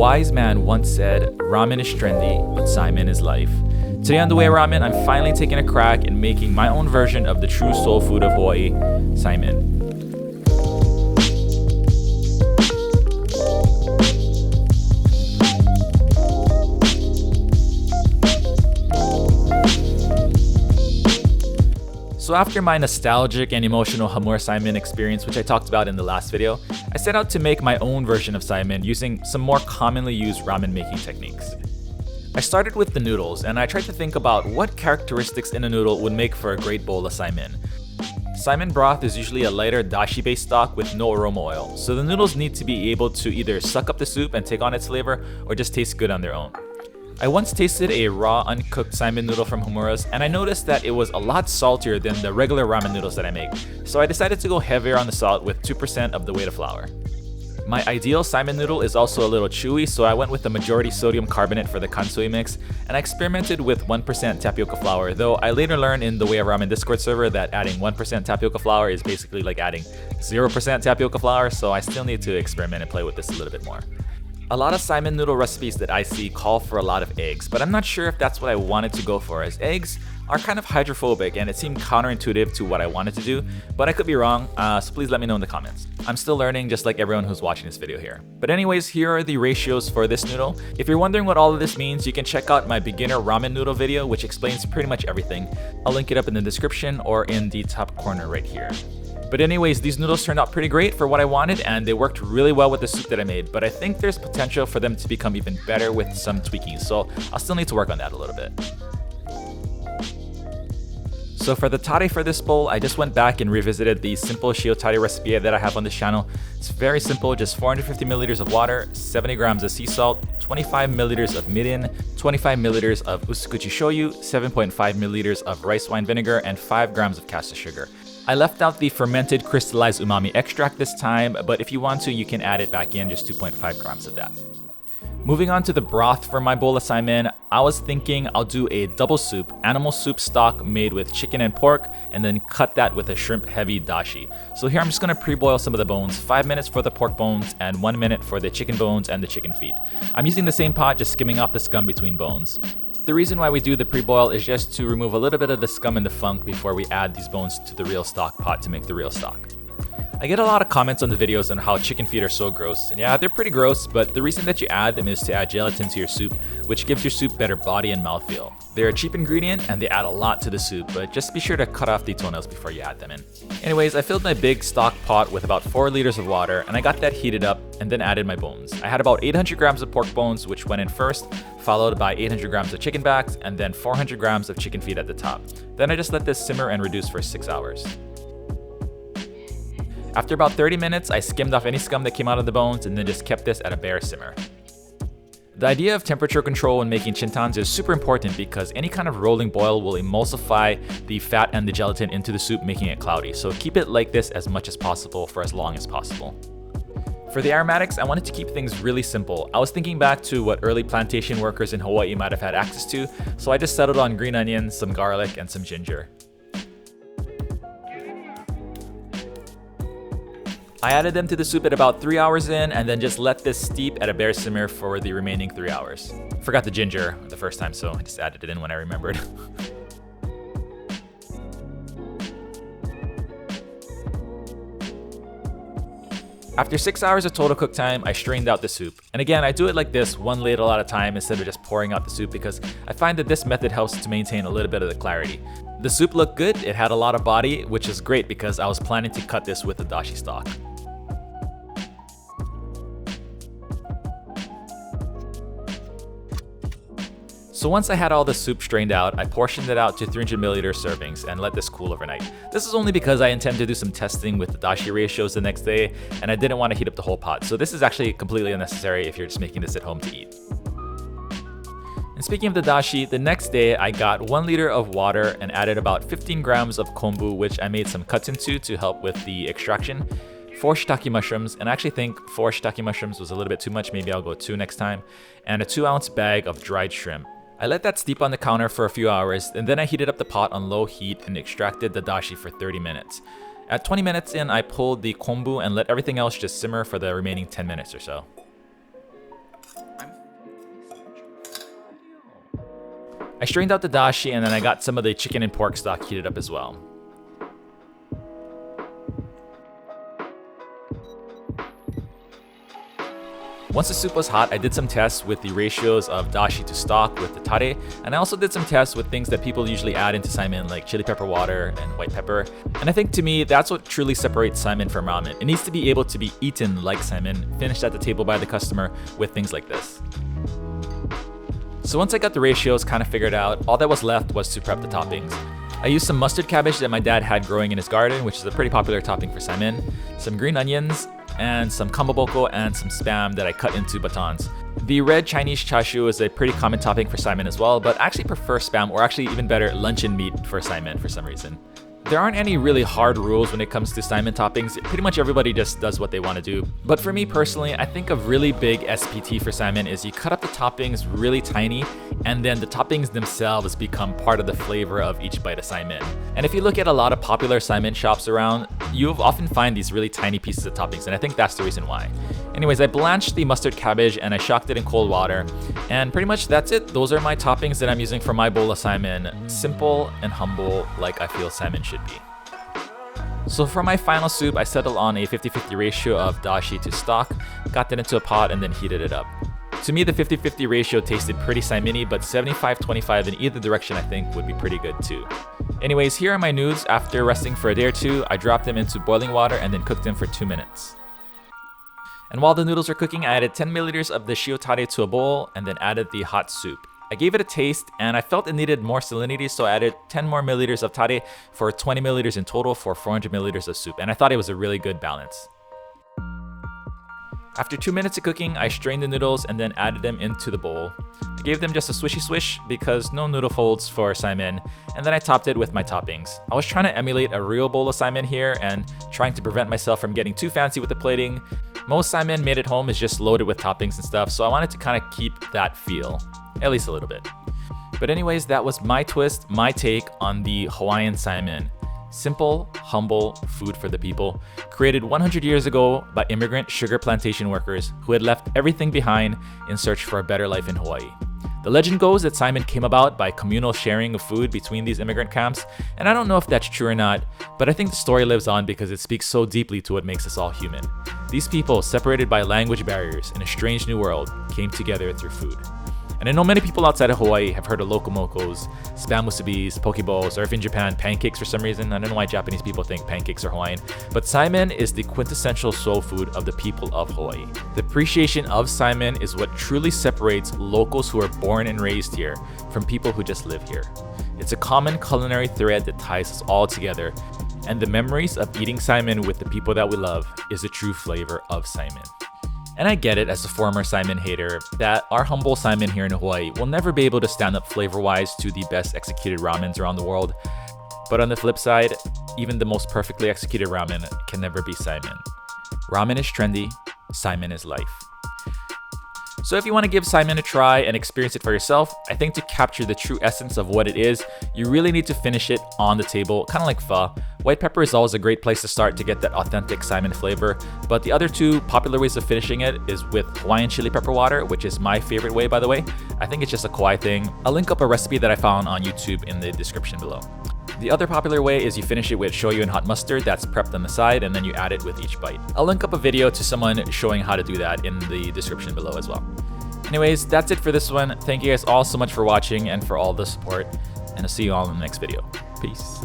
wise man once said, ramen is trendy, but Saimin is life. Today on The Way Ramen, I'm finally taking a crack in making my own version of the true soul food of Hawaii, Saimin. So after my nostalgic and emotional Hamur Saimin experience, which I talked about in the last video, I set out to make my own version of Saimin using some more commonly used ramen making techniques. I started with the noodles, and I tried to think about what characteristics in a noodle would make for a great bowl of Saimin. Saimin broth is usually a lighter dashi-based stock with no aroma oil, so the noodles need to be able to either suck up the soup and take on its flavor, or just taste good on their own. I once tasted a raw, uncooked Saimin noodle from Hamura's, and I noticed that it was a lot saltier than the regular ramen noodles that I make, so I decided to go heavier on the salt with 2% of the weight of flour. My ideal Saimin noodle is also a little chewy, so I went with the majority sodium carbonate for the kansui mix, and I experimented with 1% tapioca flour, though I later learned in the Way of Ramen Discord server that adding 1% tapioca flour is basically like adding 0% tapioca flour, so I still need to experiment and play with this a little bit more. A lot of Saimin noodle recipes that I see call for a lot of eggs, but I'm not sure if that's what I wanted to go for, as eggs are kind of hydrophobic and it seemed counterintuitive to what I wanted to do, but I could be wrong, so please let me know in the comments. I'm still learning just like everyone who's watching this video here. But anyways, here are the ratios for this noodle. If you're wondering what all of this means, you can check out my beginner ramen noodle video, which explains pretty much everything. I'll link it up in the description or in the top corner right here. But anyways, these noodles turned out pretty great for what I wanted, and they worked really well with the soup that I made, but I think there's potential for them to become even better with some tweaking, so I'll still need to work on that a little bit. So for the tare for this bowl, I just went back and revisited the simple shiitake recipe that I have on this channel. It's very simple, just 450 milliliters of water, 70 grams of sea salt, 25 milliliters of mirin, 25 milliliters of usukuchi shoyu, 7.5 milliliters of rice wine vinegar, and 5 grams of caster sugar. I left out the fermented crystallized umami extract this time, but if you want to, you can add it back in, just 2.5 grams of that. Moving on to the broth for my bowl of Saimin, I was thinking I'll do a double soup, animal soup stock made with chicken and pork, and then cut that with a shrimp heavy dashi. So here I'm just gonna pre-boil some of the bones, 5 minutes for the pork bones and 1 minute for the chicken bones and the chicken feet. I'm using the same pot, just skimming off the scum between bones. The reason why we do the pre-boil is just to remove a little bit of the scum and the funk before we add these bones to the real stock pot to make the real stock. I get a lot of comments on the videos on how chicken feet are so gross, and yeah, they're pretty gross, but the reason that you add them is to add gelatin to your soup, which gives your soup better body and mouthfeel. They're a cheap ingredient and they add a lot to the soup, but just be sure to cut off the toenails before you add them in. Anyways, I filled my big stock pot with about 4 liters of water, and I got that heated up and then added my bones. I had about 800 grams of pork bones, which went in first, followed by 800 grams of chicken backs, and then 400 grams of chicken feet at the top. Then I just let this simmer and reduce for 6 hours. After about 30 minutes, I skimmed off any scum that came out of the bones and then just kept this at a bare simmer. The idea of temperature control when making chintans is super important because any kind of rolling boil will emulsify the fat and the gelatin into the soup, making it cloudy. So keep it like this as much as possible for as long as possible. For the aromatics, I wanted to keep things really simple. I was thinking back to what early plantation workers in Hawaii might have had access to, so I just settled on green onions, some garlic, and some ginger. I added them to the soup at about 3 hours in, and then just let this steep at a bare simmer for the remaining 3 hours. Forgot the ginger the first time, so I just added it in when I remembered. After 6 hours of total cook time, I strained out the soup. And again, I do it like this, one ladle at a time instead of just pouring out the soup, because I find that this method helps to maintain a little bit of the clarity. The soup looked good, it had a lot of body, which is great because I was planning to cut this with the dashi stock. So once I had all the soup strained out, I portioned it out to 300 milliliter servings and let this cool overnight. This is only because I intend to do some testing with the dashi ratios the next day, and I didn't want to heat up the whole pot, so this is actually completely unnecessary if you're just making this at home to eat. And speaking of the dashi, the next day I got 1 liter of water and added about 15 grams of kombu, which I made some cuts into to help with the extraction, 4 shiitake mushrooms, and I actually think 4 shiitake mushrooms was a little bit too much, maybe I'll go 2 next time, and a 2-ounce bag of dried shrimp. I let that steep on the counter for a few hours, and then I heated up the pot on low heat and extracted the dashi for 30 minutes. At 20 minutes in, I pulled the kombu and let everything else just simmer for the remaining 10 minutes or so. I strained out the dashi and then I got some of the chicken and pork stock heated up as well. Once the soup was hot, I did some tests with the ratios of dashi to stock with the tare, and I also did some tests with things that people usually add into saimin like chili pepper water and white pepper. And I think to me, that's what truly separates saimin from ramen. It needs to be able to be eaten like saimin, finished at the table by the customer with things like this. So once I got the ratios kind of figured out, all that was left was to prep the toppings. I used some mustard cabbage that my dad had growing in his garden, which is a pretty popular topping for saimin, some green onions, and some kombu and some spam that I cut into batons. The red Chinese chashu is a pretty common topping for saimin as well, but I actually prefer spam, or actually even better, luncheon meat for saimin for some reason. There aren't any really hard rules when it comes to saimin toppings. Pretty much everybody just does what they want to do. But for me personally, I think a really big SPT for saimin is you cut up the toppings really tiny, and then the toppings themselves become part of the flavor of each bite of saimin. And if you look at a lot of popular saimin shops around, you'll often find these really tiny pieces of toppings, and I think that's the reason why. Anyways, I blanched the mustard cabbage and I shocked it in cold water, and pretty much that's it. Those are my toppings that I'm using for my bowl of saimin. Simple and humble, like I feel saimin should be. So for my final soup, I settled on a 50-50 ratio of dashi to stock, got that into a pot and then heated it up. To me, the 50-50 ratio tasted pretty saimini, but 75-25 in either direction I think would be pretty good too. Anyways, here are my noodles. After resting for a day or two, I dropped them into boiling water and then cooked them for 2 minutes. And while the noodles were cooking, I added 10 milliliters of the shiitake to a bowl and then added the hot soup. I gave it a taste and I felt it needed more salinity, so I added 10 more milliliters of tare for 20 milliliters in total for 400 milliliters of soup, and I thought it was a really good balance. After 2 minutes of cooking, I strained the noodles and then added them into the bowl. I gave them just a swishy swish because no noodle folds for saimin, and then I topped it with my toppings. I was trying to emulate a real bowl of saimin here and trying to prevent myself from getting too fancy with the plating. Most saimin made at home is just loaded with toppings and stuff, so I wanted to kind of keep that feel, at least a little bit. But anyways, that was my twist, my take on the Hawaiian Saimin. Simple, humble food for the people, created 100 years ago by immigrant sugar plantation workers who had left everything behind in search for a better life in Hawaii. The legend goes that saimin came about by communal sharing of food between these immigrant camps, and I don't know if that's true or not, but I think the story lives on because it speaks so deeply to what makes us all human. These people, separated by language barriers in a strange new world, came together through food. And I know many people outside of Hawaii have heard of lokomokos, spam musubis, pokeballs, or if in Japan, pancakes for some reason. I don't know why Japanese people think pancakes are Hawaiian, but saimin is the quintessential soul food of the people of Hawaii. The appreciation of saimin is what truly separates locals who are born and raised here from people who just live here. It's a common culinary thread that ties us all together, and the memories of eating saimin with the people that we love is the true flavor of saimin. And I get it as a former saimin hater that our humble saimin here in Hawaii will never be able to stand up flavor-wise to the best executed ramens around the world. But on the flip side, even the most perfectly executed ramen can never be saimin. Ramen is trendy, saimin is life. So if you want to give saimin a try and experience it for yourself, I think to capture the true essence of what it is, you really need to finish it on the table, kind of like pho. White pepper is always a great place to start to get that authentic saimin flavor, but the other two popular ways of finishing it is with Hawaiian chili pepper water, which is my favorite way, by the way. I think it's just a Kauai thing. I'll link up a recipe that I found on YouTube in the description below. The other popular way is you finish it with shoyu and hot mustard that's prepped on the side, and then you add it with each bite. I'll link up a video to someone showing how to do that in the description below as well. Anyways, that's it for this one. Thank you guys all so much for watching and for all the support, and I'll see you all in the next video. Peace.